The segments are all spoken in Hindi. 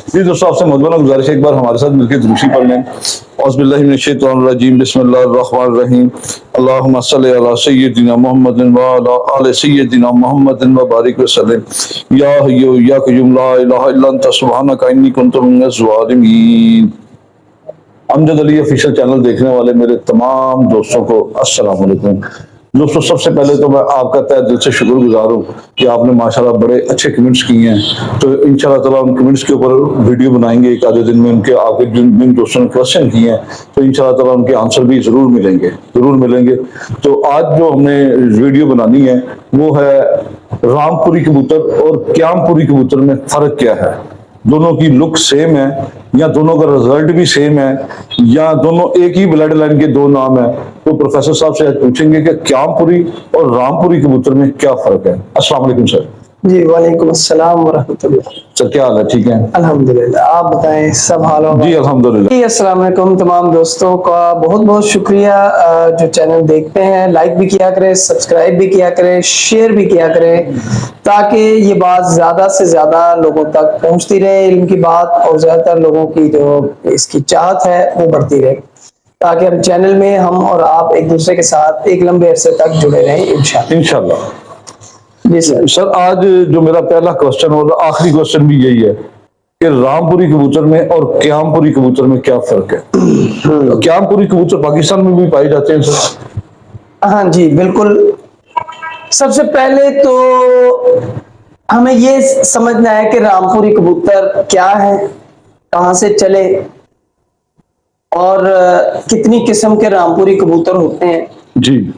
जी दोस्तों, आपसे मौजूदा गुजारिश है एक बार हमारे साथ मिलकर दुरूशी पढ़ लें। औज़ुबिल्लाहिमिनश्शैतानिर्रजीम, बिस्मिल्लाहिर्रहमानिर्रहीम। अल्लाहुम्मा सल्लि अला सय्यिदिना मुहम्मदिन व अला आलि सय्यिदिना मुहम्मदिन व बारिक वसल्लिम। या हय्यु या क़य्यूम ला इलाहा इल्ला अंता सुब्हानका इन्नी कुन्तु मिनज़ ज़ालिमीन। अमजद अली ऑफिशियल चैनल देखने वाले मेरे तमाम दोस्तों को अस्सलाम वालेकुम। दोस्तों, सबसे पहले तो मैं आपका तहे दिल से शुक्रगुजार हूँ कि आपने माशाल्लाह बड़े अच्छे कमेंट्स किए हैं। तो इंशाल्लाह ताला उन कमेंट्स के ऊपर वीडियो बनाएंगे एक आधे दिन में। उनके आपके जिन दोस्तों ने क्वेश्चन किए हैं तो इंशाल्लाह ताला उनके आंसर भी ज़रूर मिलेंगे। तो आज जो हमने वीडियो बनानी है वो है रामपुरी कबूतर और क्यामपुरी कबूतर में फ़र्क क्या है। दोनों की लुक सेम है या दोनों का रिजल्ट भी सेम है या दोनों एक ही ब्लड लाइन के दो नाम है। तो प्रोफेसर साहब से आज पूछेंगे कि क्यामपुरी और रामपुरी कबूतर में क्या फर्क है। अस्सलाम वालेकुम सर। जी वालेकुम अस्सलाम वरहमतुल्लाह। सर क्या हाल है? ठीक है अल्हम्दुलिल्लाह, आप बताएं सब हाल हो? जी अल्हम्दुलिल्लाह। जी अस्सलाम वालेकुम तमाम दोस्तों का बहुत बहुत शुक्रिया जो चैनल देखते हैं। लाइक भी किया करें, सब्सक्राइब भी किया करें, शेयर भी किया करें ताकि ये बात ज़्यादा से ज़्यादा लोगों तक पहुंचती रहे, इल्म की बात, और ज़्यादातर लोगों की जो इसकी चाहत है वो बढ़ती रहे, ताकि हम चैनल में हम और आप एक दूसरे के साथ एक लंबे अरसे तक जुड़े रहें इंशाल्लाह। जी सर। सर आज जो मेरा पहला क्वेश्चन और आखिरी क्वेश्चन भी यही है कि रामपुरी कबूतर में और क्यामपुरी कबूतर में क्या फर्क है। क्यामपुरी कबूतर पाकिस्तान में भी पाए जाते हैं सर? हाँ जी बिल्कुल। सबसे पहले तो हमें ये समझना है कि रामपुरी कबूतर क्या है, कहाँ से चले और कितनी किस्म के रामपुरी कबूतर होते हैं जी,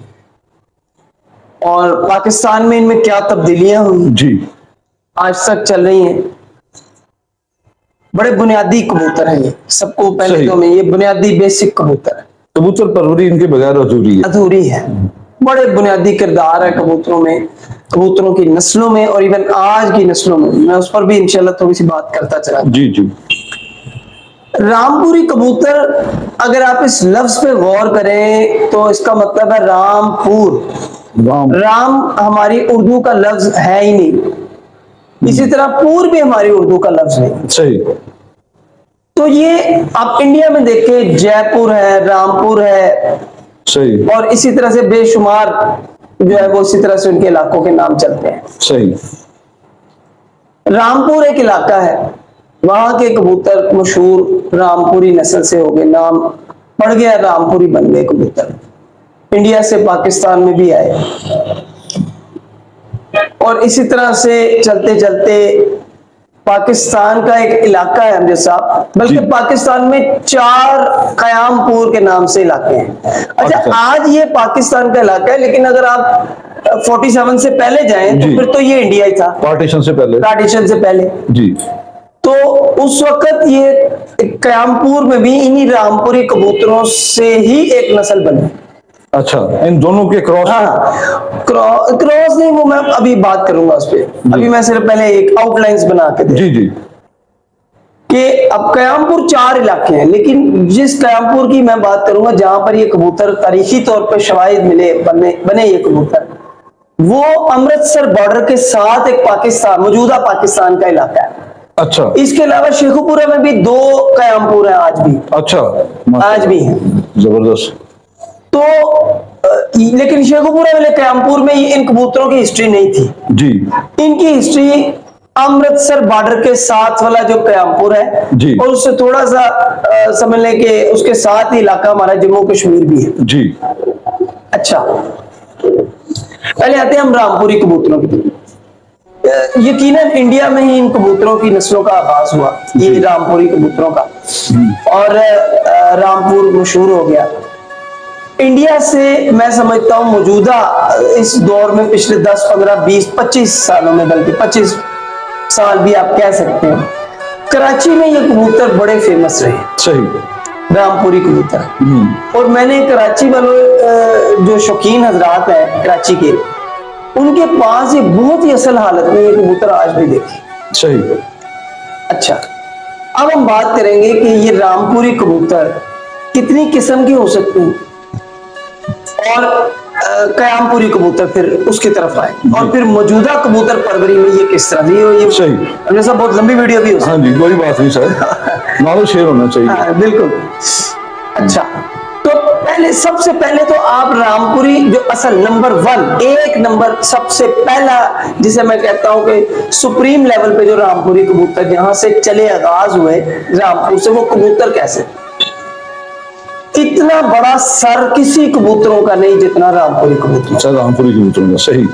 और पाकिस्तान में इनमें क्या तब्दीलियां हुई जी, आज तक चल रही हैं। बड़े बुनियादी कबूतर हैं ये, सबको पहले तो मैं ये बुनियादी बेसिक कबूतर है। कबूतर परवरी इनके बगैर अधूरी है। बड़े बुनियादी किरदार है कबूतरों में, कबूतरों की नस्लों में, और इवन आज की नस्लों में। मैं उस पर भी इंशाल्लाह थोड़ी सी बात करता चला। जी जी। रामपुरी कबूतर, अगर आप इस लफ्ज पे गौर करें तो इसका मतलब है रामपुर। राम हमारी उर्दू का लफ्ज है ही नहीं, इसी तरह पूर भी हमारी उर्दू का लफ्ज नहीं। सही। तो ये आप इंडिया में देखें, जयपुर है, रामपुर है, सही, और इसी तरह से बेशुमार जो है वो इसी तरह से उनके इलाकों के नाम चलते हैं। सही। रामपुर एक इलाका है, वहां के कबूतर मशहूर रामपुरी नस्ल से हो गए, नाम पड़ गया, रामपुरी बन गए कबूतर। इंडिया से पाकिस्तान में भी आए और इसी तरह से चलते चलते पाकिस्तान का एक इलाका है अमजद साहब, बल्कि पाकिस्तान में 4 कयामपुर के नाम से इलाके हैं। अच्छा, आज ये पाकिस्तान का इलाका है, लेकिन अगर आप 47 से पहले जाएं तो फिर तो ये इंडिया ही था, पार्टीशन से पहले जी। तो उस वक्त ये कयामपुर में भी इन्हीं रामपुरी कबूतरों से ही एक नस्ल बनी। अच्छा, इन दोनों के क्रॉस? हाँ, क्रॉस नहीं, वो मैं अभी बात करूंगा उस पर। अभी मैं सिर्फ पहले एक आउटलाइंस बना के दे। जी जी। कि अब कयामपुर 4 इलाके हैं, लेकिन जिस कयामपुर की मैं बात करूंगा जहां पर ये कबूतर तारीखी तौर पर शवाहिद मिले, बने ये कबूतर, वो अमृतसर बॉर्डर के साथ एक पाकिस्तान, मौजूदा पाकिस्तान का इलाका है। अच्छा। इसके अलावा शेखुपुरा में भी 2 कयामपुर हैं आज भी। अच्छा, आज भी हैं। जबरदस्त। तो लेकिन शेखुपुरा वाले कयामपुर में इन कबूतरों की हिस्ट्री नहीं थी जी। इनकी हिस्ट्री अमृतसर बॉर्डर के साथ वाला जो कयामपुर है जी, और उससे थोड़ा सा समझ लें कि उसके साथ ही इलाका हमारा जम्मू कश्मीर भी है जी। अच्छा, पहले आते हैं हम रामपुरी कबूतरों की तरफ। यकीनन इंडिया में ही इन कबूतरों की नस्लों का आगाज हुआ, ये रामपुरी कबूतरों का, और रामपुर मशहूर हो गया। इंडिया से मैं समझता हूं मौजूदा इस दौर में पिछले 10, 15, 20, 25 सालों में, बल्कि 25 साल भी आप कह सकते हैं, कराची में ये कबूतर बड़े फेमस रहे। सही। रामपुरी कबूतर। और मैंने कराची वालों जो शौकीन हजरात हैं कराची के, उनके पास ये बहुत ही असल हालत में ये कबूतर आज भी देखे। सही। अच्छा, अब हम बात करेंगे कि ये रामपुरी कबूतर कितनी किस्म की हो सकती हैं और कयामपुरी कबूतर फिर उसकी तरफ आए और फिर मौजूदा कबूतर परवरी में ये किस तरह ये सही हमने सब बहुत लंबी वीडियो भी हो हाँ जी कोई बात नहीं सर नॉलेज शेयर होना चाहिए हाँ, बिल्कुल। अच्छा तो पहले सबसे पहले तो आप रामपुरी जो असल नंबर 1 एक नंबर सबसे पहला जिसे मैं कहता हूं कि सुप्रीम लेवल पे जो रामपुरी कबूतर जहां से चले आगाज हुए रामपुर से, वो कबूतर कैसे इतना बड़ा सर किसी कबूतरों का नहीं जितना रामपुरी कबूतर। अच्छा रामपुरी कबूतरों का सही।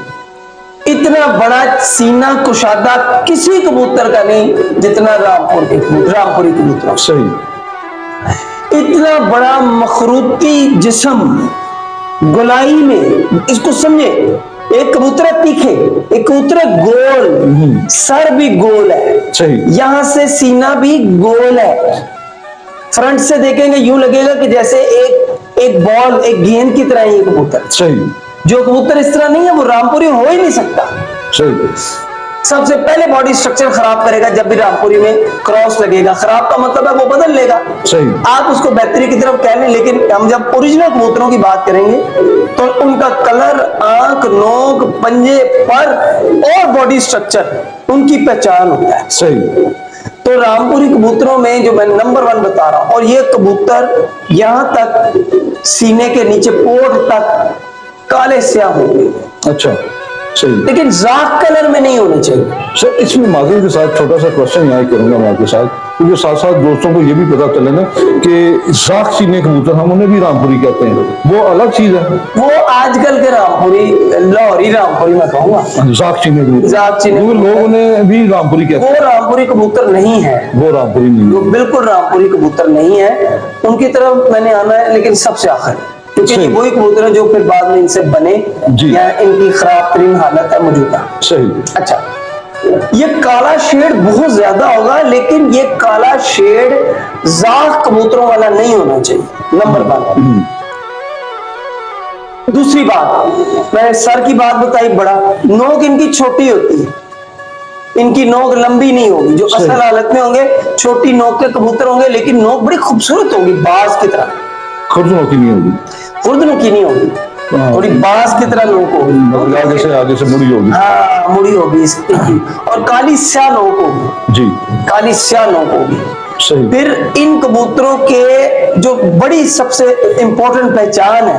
इतना बड़ा सीना कुशादा किसी कबूतर का नहीं जितना रामपुरी कबूतर सही। इतना बड़ा मखरूती जिस्म गोलाई में, इसको समझे, एक कबूतर तीखे, एक कबूतर गोल, सर भी गोल है सही। यहां से सीना भी गोल है, फ्रंट से देखेंगे यूं लगेगा कि जैसे एक बॉल, एक गेंद की तरह ये कबूतर। सही। जो कबूतर इस तरह नहीं है वो रामपुरी हो ही नहीं सकता। सही। सबसे पहले बॉडी स्ट्रक्चर खराब करेगा जब भी रामपुरी में क्रॉस लगेगा, खराब का मतलब है वो बदल लेगा। सही। आप उसको बेहतरी की तरफ कह लें, लेकिन हम जब ओरिजिनल कबूतरों की बात करेंगे तो उनका कलर, आंख, नोक, पंजे, पर और बॉडी स्ट्रक्चर उनकी पहचान होता है। सही। तो रामपुरी कबूतरों में जो मैं नंबर 1 बता रहा हूं, और ये कबूतर यहां तक सीने के नीचे पोट तक काले स्याह होंगे। अच्छा सही। लेकिन जाक कलर में नहीं होने चाहिए। सर इसमें माजूर के साथ छोटा सा क्वेश्चन यहाँ करूंगा मैं आपके साथ, क्योंकि साथ साथ दोस्तों को ये भी पता चले ना कि जाक सीने कबूतर हम उन्हें भी रामपुरी कहते हैं, वो अलग चीज है। वो आजकल के रामपुरी, लाहौरी रामपुरी मैं कहूंगा, जाक सीने कबूतर, जाक सीने लोग उन्हें भी रामपुरी कहते हैं। वो रामपुरी कबूतर नहीं है, वो रामपुरी नहीं वो बिल्कुल रामपुरी कबूतर नहीं है। उनकी तरफ मैंने आना है, लेकिन सबसे आखिर, क्योंकि ये वही कबूतर है जो फिर बाद में इनसे बने या इनकी खराब तरीन हालत है मौजूदा। सही। अच्छा ये काला शेड बहुत ज्यादा होगा, लेकिन ये काला शेड जाक कबूतरों वाला नहीं होना चाहिए, नंबर 1। दूसरी बात, मैंने सर की बात बताई, बड़ा नोक इनकी छोटी होती है, इनकी नोक लंबी नहीं होगी। जो असल हालत में होंगे छोटी नोक के कबूतर होंगे, लेकिन नोक बड़ी खूबसूरत होगी, बाज की तरह। खुर्दनों की नहीं होगी, खुर्दनों की नहीं होगी, थोड़ी बांस की तरह नोक होगी, आगे से मुड़ी होगी। हाँ मुड़ी होगी इसकी, और काली स्याह नोक होगी जी, काली स्याह नोक होगी। सही। फिर इन कबूतरों के जो बड़ी सबसे इंपॉर्टेंट पहचान है,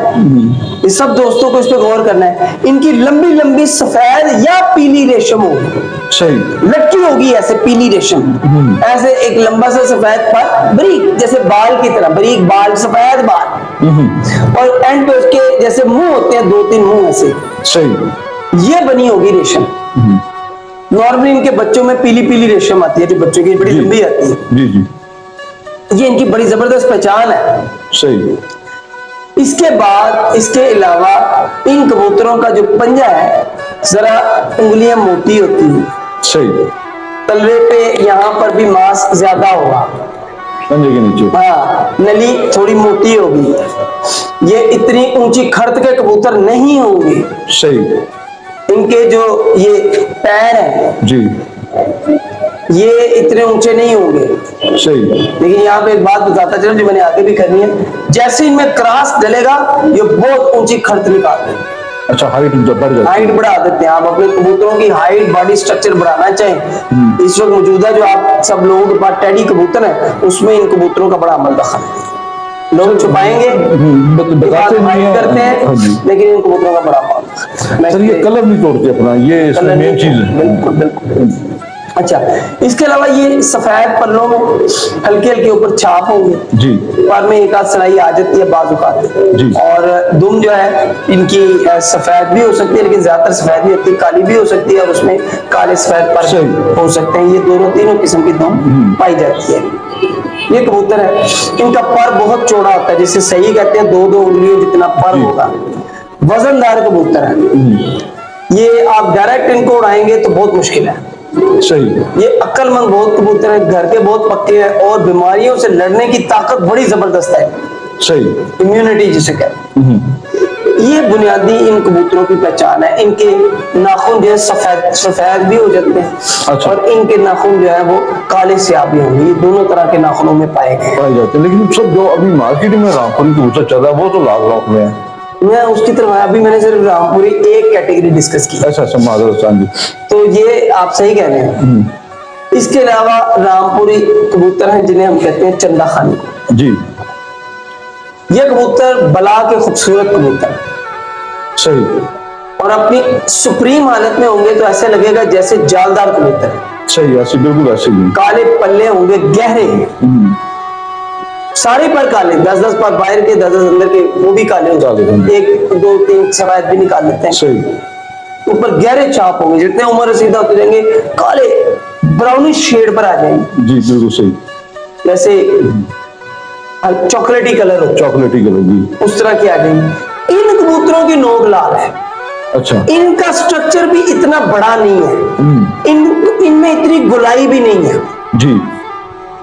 ये सब दोस्तों को इस पे गौर करना है, इनकी लंबी लंबी सफेद या पीली रेशम होगी। सही। लटकी होगी ऐसे पीली रेशम, ऐसे एक लंबा सा सफेद पर, बारीक जैसे बाल की तरह, बारीक बाल, सफेद बाल, और एंड पे उसके जैसे मुंह होते हैं, 2-3 मुंह ऐसे। सही। ये बनी होगी रेशम। नॉर्मली इनके बच्चों में पीली पीली रेशम आती है, जो बच्चों की बड़ी लंबी आती है। जी जी। ये इनकी बड़ी जबरदस्त पहचान है। सही। इसके बाद, इसके अलावा इन कबूतरों का जो पंजा है, जरा उंगलियां मोटी होती है। सही। तलवे पे यहाँ पर भी मांस ज्यादा होगा, पंजे के नीचे। हाँ, नली थोड़ी मोटी होगी। ये इतनी ऊंची खर्त के कबूतर नहीं होंगे। सही। इनके जो ये पैर हैं जी, ये इतने ऊंचे नहीं होंगे। सही। लेकिन यहाँ पे एक बात बताता चलो जो मैंने आगे भी करनी है, जैसे इनमें क्रॉस डलेगा ये बहुत ऊंची खर्च निकाल देंगे। अच्छा, हाइट बढ़ जाती है, हाइट बढ़ा देते हैं। आप अपने कबूतरों की हाइट, बॉडी स्ट्रक्चर बढ़ाना चाहें, इस वक्त मौजूदा जो आप सब लोगों के पास टेडी कबूतर है, उसमें इन कबूतरों का बड़ा अमल दखल है। लोग छुपाएंगे, बताते नहीं करते हैं, लेकिन इन कबूतरों का बड़ा अमल। सर ये कलर नहीं तोड़ते अपना, ये इसमें मेन चीज है। बिल्कुल बिल्कुल। अच्छा, इसके अलावा ये सफेद पल्लों में हल्के हल्के ऊपर छाप होंगे जी, पर में एक आध सलाई आ जाती है बाजुकात जी, और दुम जो है इनकी सफेद भी हो सकती है, लेकिन ज्यादातर सफेद भी होती है, काली भी हो सकती है, और उसमें काले सफेद पर हो सकते हैं। ये तीनों किस्म की दुम पाई जाती है। ये कबूतर है, इनका पर बहुत चौड़ा होता है, जिसे सही कहते हैं 2-2 उंगलियों जितना पर होगा। वजनदार कबूतर है ये, आप डायरेक्ट इनको उड़ाएंगे तो बहुत मुश्किल है। सही। ये अक्लमंद बहुत कबूतर है, घर के बहुत पक्के हैं, और बीमारियों से लड़ने की ताकत बड़ी जबरदस्त है। सही। इम्यूनिटी जिसे कहते हैं। ये बुनियादी इन कबूतरों की पहचान है। इनके नाखून जो है सफेद भी हो जाते हैं। अच्छा। और इनके नाखून जो है वो काले स्याह भी होंगे। ये दोनों तरह के नाखूनों में पाए जाते हैं। लेकिन सब जो अभी मार्केट में रामपुरी कबूतर चल रहा है वो तो लाख में है। मैं उसकी तरफ अभी मैंने सिर्फ रामपुरी एक कैटेगरी डिस्कस की। अच्छा अच्छा, माजरत जी। तो ये आप सही कह रहे हैं। इसके अलावा रामपुरी कबूतर हैं जिन्हें हम कहते हैं चंदा खानी जी। ये कबूतर बला के खूबसूरत कबूतर, सही, और अपनी सुप्रीम हालत में होंगे तो ऐसे लगेगा जैसे जालदार कबूतर है। सही, ऐसे बिल्कुल ऐसे ही। काले पल्ले होंगे गहरे, सारे पर काले, 10-10 पर बाहर के 10-10 अंदर के, वो भी काले होंगे, 1-2-3 सफेद भी निकाल लेते हैं। सही, ऊपर गहरे छाप होंगे, जितने उम्र सीधा होते जाएंगे काले ब्राउनिश शेड पर आ जाएंगे। जी बिल्कुल सही, जैसे चॉकलेटी कलर हो, चॉकलेटी कलर जी, उस तरह की आ जाएंगे। इन कबूतरों की नोक लाल है। अच्छा, इनका स्ट्रक्चर भी इतना बड़ा नहीं है, इनमें इतनी गुलाई भी नहीं है जी।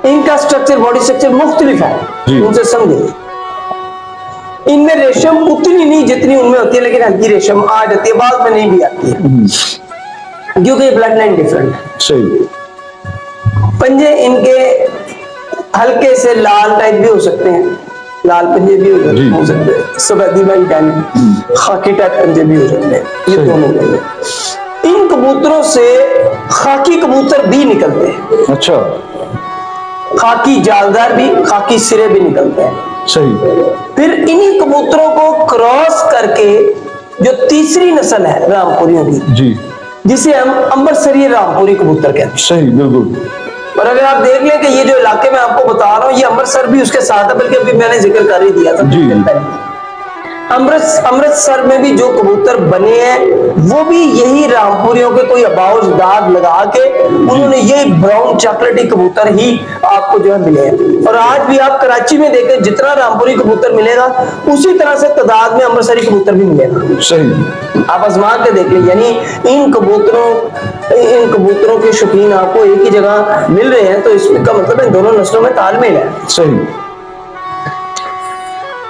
इनका स्ट्रक्चर, बॉडी स्ट्रक्चर मुख्तलिफ है जी। उनसे समझे। इनमें रेशम उतनी नहीं जितनी उनमें होती है, लेकिन हल्की रेशम आ जाती है, बाद में नहीं भी आती है क्योंकि ब्लड लाइन डिफरेंट है। सही, पंजे इनके हल्के से लाल टाइप भी हो सकते हैं, लाल पंजे भी हो सकते हैं, सफेदी वाली टाइप, खाकी टाइप पंजे भी हो सकते हैं, ये दोनों पंजे। इन कबूतरों से खाकी कबूतर भी निकलते हैं। अच्छा, खाकी जालदार भी, खाकी सिरे भी निकलते हैं। सही, फिर इन्हीं कबूतरों को क्रॉस करके जो तीसरी नस्ल है रामपुरियों की जी, जिसे हम अमृतसरी रामपुरी कबूतर कहते हैं। सही, बिल्कुल। और अगर आप देख लें कि ये जो इलाके में आपको बता रहा हूँ, ये अमृतसर भी उसके साथ है, बल्कि अभी मैंने जिक्र कर ही दिया था जी। अमृतसर में भी जो कबूतर बने हैं वो भी यही रामपुरियों के कोई अबाउज दाग लगा के उन्होंने ये ब्राउन चॉकलेटी कबूतर ही आपको जो है मिले हैं। और आज भी आप कराची में देखें, जितना रामपुरी कबूतर मिलेगा उसी तरह से तादाद में अमृतसरी कबूतर भी मिलेगा। सही, आप आजमा के देख लें, यानी इन कबूतरों के शौकीन आपको एक ही जगह मिल रहे हैं, तो इसका मतलब इन दोनों नस्लों में तालमेल है। सही,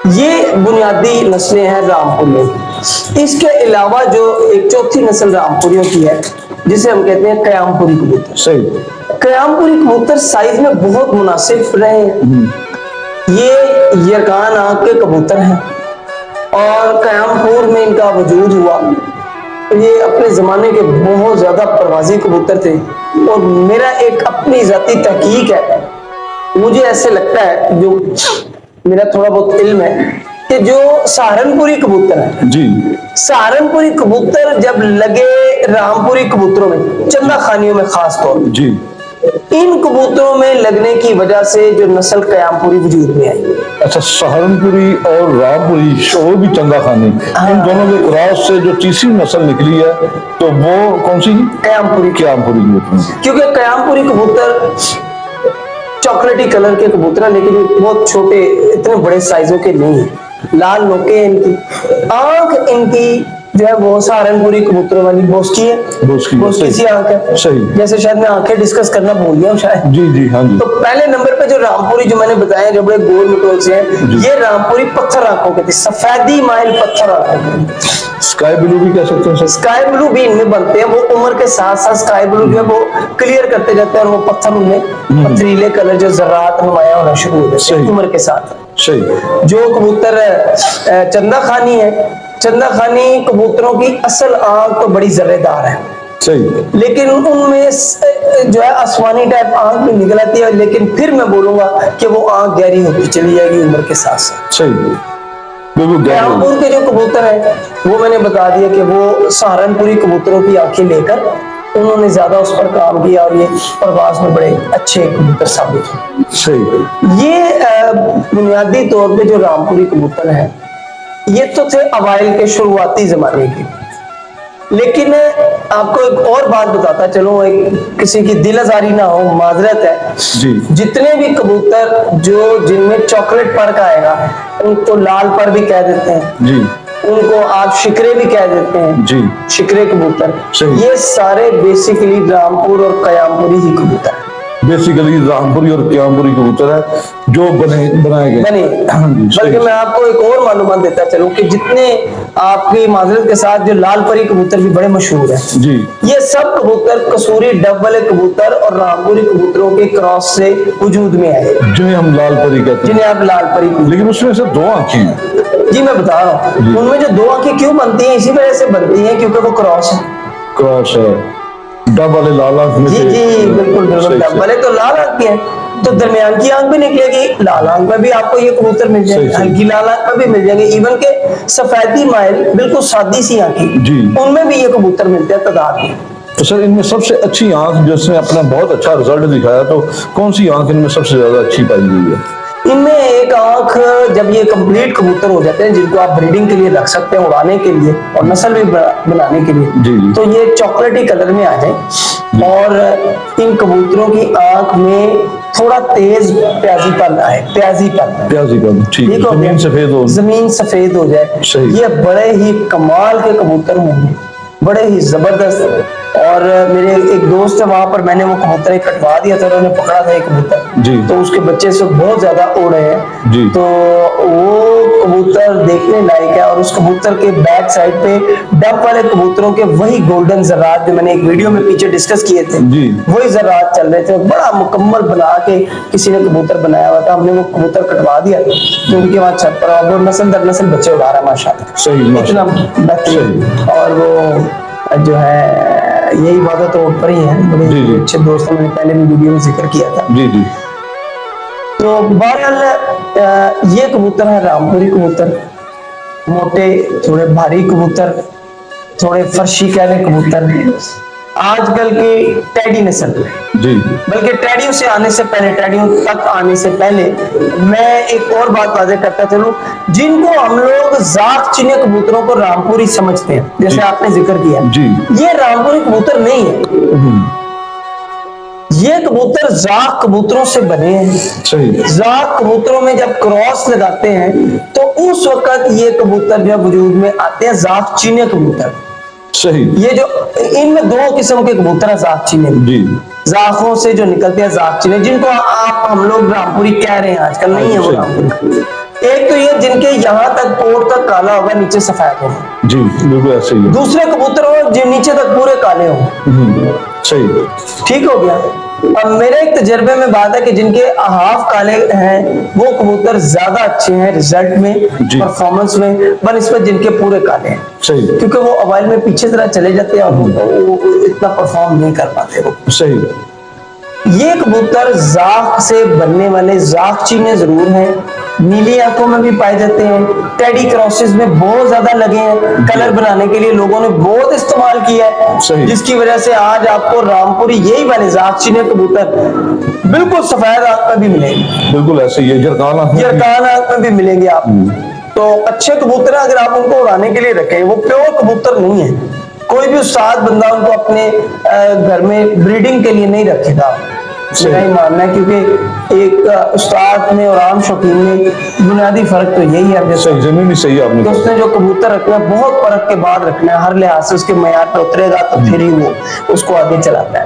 ये बुनियादी नस्लें हैं रामपुरी। इसके अलावा जो एक चौथी नस्ल रामपुरियों की है जिसे हम कहते हैं कयामपुरी कबूतर। सही, कयामपुरी कबूतर साइज में बहुत मुनासिब रहे हैं। ये यरकान आंख के कबूतर हैं और कयामपुर में इनका वजूद हुआ। ये अपने जमाने के बहुत ज्यादा परवाजी कबूतर थे और मेरा एक अपनी जाती तहकीक है, मुझे ऐसे लगता है, जो मेरा थोड़ा बहुत इल्म है, कि जो सहारनपुरी कबूतर है जी, सहारनपुरी कबूतर जब लगे रामपुरी कबूतरों में, चंदा खानियों में खास तौर पर, जी, इन कबूतरों में लगने की वजह से जो नस्ल कयामपुरी वजूद में आई। अच्छा, सहारनपुरी और रामपुरी और भी चंदा खानी, इन दोनों के क्रॉस से जो तीसरी नस्ल निकली है तो वो कौन सी? कयामपुरी। कयामपुरी कबूतर, क्योंकि कयामपुरी कबूतर चॉकलेटी कलर के कबूतर है, लेकिन बहुत छोटे, इतने बड़े साइजों के नहीं है। लाल नोके इनकी, आंख इनकी जो है वो सहारनपुरी कबूतरों वाली बोस्की है, बोस्की सी आंख है। सही, जैसे शायद मैं आंखें डिस्कस करना भूल गया हूँ शायद। जी जी, हाँ जी। तो पहले नंबर पे जो रामपुरी जो मैंने बताया, जो बड़े गोल मटोल से हैं, ये रामपुरी पत्थर आंखों के थे, सफेदी माइल पत्थर आंखों के। स्काई ब्लू भी कह सकते हैं सर? स्काई ब्लू भी इनमें बनते हैं, वो उम्र के साथ साथ स्काई ब्लू जो है वो क्लियर करते जाते हैं और वो पत्थर उनमें पथरीले कलर जो जर्रात नुमाया होना शुरू हो जाते हैं उम्र के साथ। सही। जो कबूतर चंदा खानी है, चंदा खानी कबूतरों की असल आंख तो बड़ी जर्रेदार है, सही, लेकिन उनमें जो है आसमानी टाइप आंख भी निकल आती है, लेकिन फिर मैं बोलूंगा कि वो आंख गहरी होती चली जाएगी उम्र के साथ साथ। सही। कयामपुर के जो कबूतर है वो मैंने बता दिया कि वो सहारनपुरी कबूतरों की आंखें लेकर उन्होंने ज्यादा उस पर काम किया और ये प्रवास में बड़े अच्छे कबूतर साबित हुए। सही। ये बुनियादी तौर पे जो रामपुरी कबूतर है ये तो थे अवाइल के शुरुआती जमाने के, लेकिन आपको एक और बात बताता चलो, एक किसी की दिल आजारी ना हो, माजरत है जी। जितने भी कबूतर जो जिनमें चॉकलेट पर का आएगा उनको लाल पर भी कह देते हैं जी, उनको आप शिकरे भी कह देते हैं जी, शिकरे कबूतर, ये सारे बेसिकली रामपुर और कयामपुरी ही कबूतर है। बेसिकली रामपुरी और कयामपुरी कबूतर है जो बनाए गए बने। बल्कि मैं आपको एक और मालूमात देता चलूं कि जितने आपकी माजरत के साथ जो लाल परी कबूतर भी बड़े मशहूर है जी, ये सब कबूतर कसूरी डब वाले कबूतर और रामपुरी कबूतरों के क्रॉस से वजूद में आए, जिन्हें हम लाल परी कहते हैं, जिन्हें आप लाल परी। लेकिन उसमें से दो आंखें हैं। जी मैं बता रहा हूँ, उनमें जो 2 आंखें क्यों बनती हैं, इसी वजह से बनती हैं क्योंकि वो क्रॉस है। क्रॉस है, डब वाले लाल आंख में जी से। जी बिल्कुल बिल्कुल, डब वाले तो लाल आंख की है, तो दरमियान की आंख भी निकलेगी, लाल आंख में भी आपको ये कबूतर मिल जाएंगे, हल्की लाल आंख में भी मिल जाएंगे, इवन के सफेदी माइल बिल्कुल सादी सी आंखें, उनमें भी ये कबूतर मिलते हैं तादाद में। तो सर इनमें सबसे अच्छी आंख जिसने अपना बहुत अच्छा रिजल्ट दिखाया, तो कौन सी आंख इनमें सबसे ज्यादा अच्छी पाई गई है? इनमें एक आंख, जब ये कंप्लीट कबूतर हो जाते हैं जिनको आप ब्रीडिंग के लिए रख सकते हैं, उड़ाने के लिए और नस्ल भी बनाने के लिए, जी। तो ये चॉकलेटी कलर में आ जाए और इन कबूतरों की आंख में थोड़ा तेज प्याजीपन आए, प्याजीपन ठीक है, जमीन सफेद हो जाए, ये बड़े ही कमाल के कबूतर होंगे, बड़े ही जबरदस्त। और मेरे एक दोस्त है वहां पर, मैंने वो कबूतर कटवा दिया था, उन्होंने पकड़ा था एक कबूतर, तो उसके बच्चे से बहुत ज्यादा उड़े हैं, तो वो कबूतर देखने लायक है। और उस कबूतर के बैक साइड पे डब वाले कबूतरों के वही गोल्डन जर्रात जो मैंने एक वीडियो में पीछे डिस्कस किए थे, वही जर्रात चल रहे थे, बड़ा मुकम्मल बना के किसी ने कबूतर बनाया हुआ था, हमने वो कबूतर कटवा दिया तो उनके वहां छत पर वो नस्ल दर नस्ल बच्चे उड़ा रहा है माशाल्लाह, इतना बेहतरीन। और वो जो है यही बात तो ऊपर ही है, बड़े अच्छे दोस्त, मैंने पहले भी वीडियो में जिक्र किया था। तो बहरहाल ये कबूतर है रामपुरी कबूतर, मोटे थोड़े भारी कबूतर, थोड़े फर्शी कहने कबूतर, आजकल की टैडी नस्ल, बल्कि टैडियों से आने से पहले, टैडियों तक आने से पहले मैं एक और बात वाज़ेह करता चलूं, जिनको हम लोग जाख चीने कबूतरों को रामपुरी समझते हैं, जैसे आपने जिक्र किया, ये रामपुरी कबूतर नहीं है, ये कबूतर जाख कबूतरों से बने हैं। जाख कबूतरों में जब क्रॉस लगाते हैं तो उस वक्त ये कबूतर जो वजूद में आते हैं, जाख चीने कबूतर। ये जो इनमें 2 किस्म के कबूतर है जाख चीने, जाखों से जो निकलते हैं जाख चीने, जिनको आप हम लोग रामपुरी कह रहे हैं आजकल, नहीं है वो रामपुरी। एक तो ये जिनके यहाँ तक पोर तक काला होगा, नीचे सफेद होगा, जी बिल्कुल ऐसे ही। दूसरे कबूतर हो जो नीचे तक पूरे काले हो, सही, ठीक हो गया। और मेरे एक तजर्बे में बात है कि जिनके हाफ काले हैं वो कबूतर ज्यादा अच्छे हैं रिजल्ट में, परफॉर्मेंस में, बनिस्बत जिनके पूरे काले हैं, सही, क्योंकि वो अवाइल में पीछे तरह चले जाते हैं और वो इतना परफॉर्म नहीं कर पाते वो, सही। ये कबूतर जाख से बनने वाले जाख चीने जरूर हैं, नीली आंखों में भी पाए जाते हैं, टेडी क्रॉसेस में बहुत ज्यादा लगे हैं, कलर बनाने के लिए लोगों ने बहुत इस्तेमाल किया है, जिसकी वजह से आज आपको रामपुरी यही वाले जाख चीने कबूतर बिल्कुल सफेद आंख में भी मिलेंगे, बिल्कुल ऐसे ही जरकान आंख में भी मिलेंगे आप। तो अच्छे कबूतर अगर आप उनको उड़ाने के लिए रखें, वो प्योर कबूतर नहीं है, कोई भी उस्ताद बंदा उनको अपने घर में ब्रीडिंग के लिए नहीं रखेगा, मेरा ही मानना है, क्योंकि एक उस्ताद में और आम शौकीन में बुनियादी फर्क तो यही है, जमीनी सही आपने तो उसने जो कबूतर रखना है बहुत परख के बाद रखना है, हर लिहाज से उसके मयार पर उतरेगा तो फिर ही वो उसको आगे चलाता है।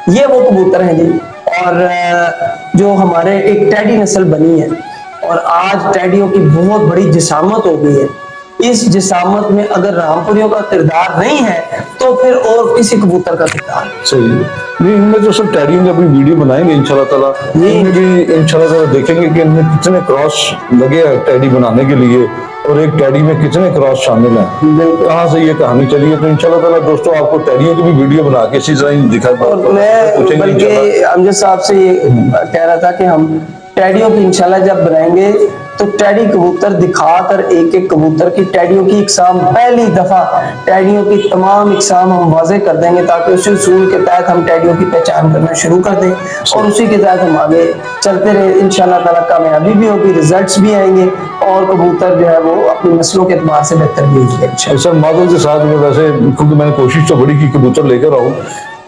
ये वो कबूतर हैं जी, और जो हमारे एक टैडी नस्ल बनी है, और आज टैडियों की बहुत बड़ी जिसामत हो गई है, इस जिसामत में अगर रामपुरियों का किरदार नहीं है तो फिर और किसी कबूतर का किरदार सही नहीं। इनमें जो सब टैडियों की अपनी वीडियो बनाएंगे इंशाल्लाह ताला, इनमें भी इंशाल्लाह ताला देखेंगे कि इनमें कितने क्रॉस लगे हैं टैडी बनाने के लिए, और एक टैडी में कितने क्रॉस शामिल हैं, कहाँ से ये कहानी चली है। तो इंशाल्लाह ताला दोस्तों आपको टैडियों की भी वीडियो बना के इसी तरह दिखा, और मैं बल्कि अमजद साहब से ये कह रहा था कि हम टैडियों की इंशाल्लाह जब बनाएंगे तो टैडी कबूतर दिखाकर एक एक कबूतर की टैडियों की इकसाम, पहली दफा टैडियों की तमाम इकसाम हम वाज़ेह कर देंगे, ताकि उसी उसूल के तहत हम टैडियों की पहचान करना शुरू कर दें और उसी के तहत हम आगे चलते रहे। इंशाल्लाह ताला कामयाबी भी होगी, रिजल्ट्स भी आएंगे और कबूतर जो है वो अपनी नस्लों के एतबार से बेहतर भी होगी। सर मादल के साथ में वैसे, क्योंकि मैंने कोशिश तो बड़ी की कबूतर लेकर आऊँ,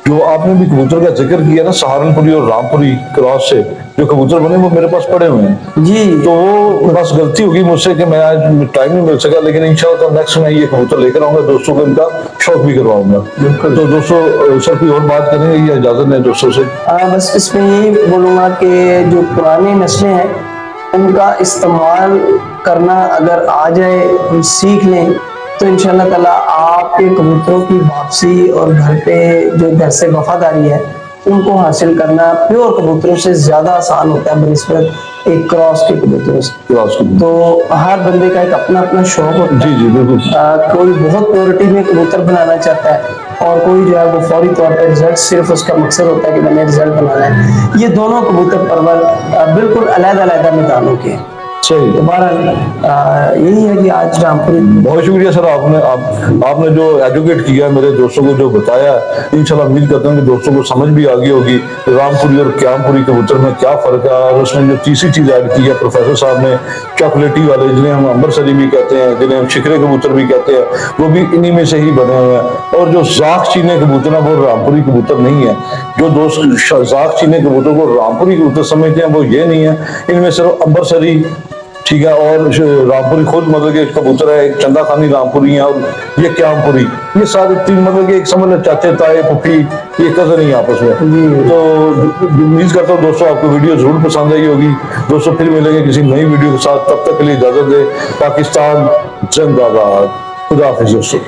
जो आपने भी कबूतर का जिक्र किया ना, सहारनपुरी और रामपुरी क्रॉस से जो कबूतर बने वो मेरे पास पड़े हुए हैं जी, तो वो बस गलती होगी मुझसे कि मैं आज टाइम नहीं मिल सका, लेकिन इंशाल्लाह नेक्स्ट मैं ये कबूतर लेकर आऊंगा, दोस्तों को इनका शौक भी करवाऊंगा। तो दोस्तों सर कोई और बात करेंगे या इजाजत नहीं दोस्तों से? बस इसमें यही बोलूंगा कि जो पुरानी नस्लें हैं उनका इस्तेमाल करना अगर आ जाए, हम सीख लें, तो इंशाल्लाह ताला आपके कबूतरों की वापसी और घर पे जो घर से वफादारी है उनको हासिल करना प्योर कबूतरों से ज्यादा आसान होता है बनिस्बत एक क्रॉस के कबूतर उसके। क्रॉस की। तो हर बंदे का एक अपना अपना शौक होता है। जी जी बिल्कुल। कोई बहुत प्योरिटी में कबूतर बनाना चाहता है और कोई जो है वो फौरी तौर पर रिजल्ट, सिर्फ उसका मकसद होता है कि मैंने रिजल्ट बनाना है। ये दोनों कबूतर परवर बिल्कुल अलग-अलग मैदानों के हैं। सही। तो बहरहाल यही है कि आज रामपुरी। बहुत शुक्रिया सर, आपने जो एजुकेट किया मेरे दोस्तों को, जो बताया, इंशाल्लाह उम्मीद करता हूँ कि दोस्तों को समझ भी आ गई होगी रामपुरी और क्यामपुरी कबूतर में क्या फर्क है। और उसमें जो तीसरी चीज ऐड की है प्रोफेसर साहब ने, चॉकलेटी वाले जिन्हें हम अम्बरसरी भी कहते हैं, जिन्हें हम शिकरे कबूतर भी कहते हैं, वो भी इन्हीं में से ही बने हुए हैं। और जो जाख चीने कबूतर है वो रामपुरी कबूतर नहीं है। जो दोस्त जाख चीने कबूतर को रामपुरी कबूतर समझते हैं वो ये नहीं है, इनमें सिर्फ अम्बरसरी, ठीक है, और रामपुरी खुद मतलब कि कबूतर है, एक चंदा खानी रामपुरी है और ये क्यामपुरी, ये सारे तीन मतलब कि एक समझ लो चाचे ताए पुप्पी, ये कजन ही आपस में। तो उम्मीद करता हूँ दोस्तों आपको वीडियो जरूर पसंद आई होगी। दोस्तों फिर मिलेंगे किसी नई वीडियो के साथ, तब तक के लिए इजाजत दे। पाकिस्तान जिंदाबाद। खुदा हाफिज़ दोस्तों।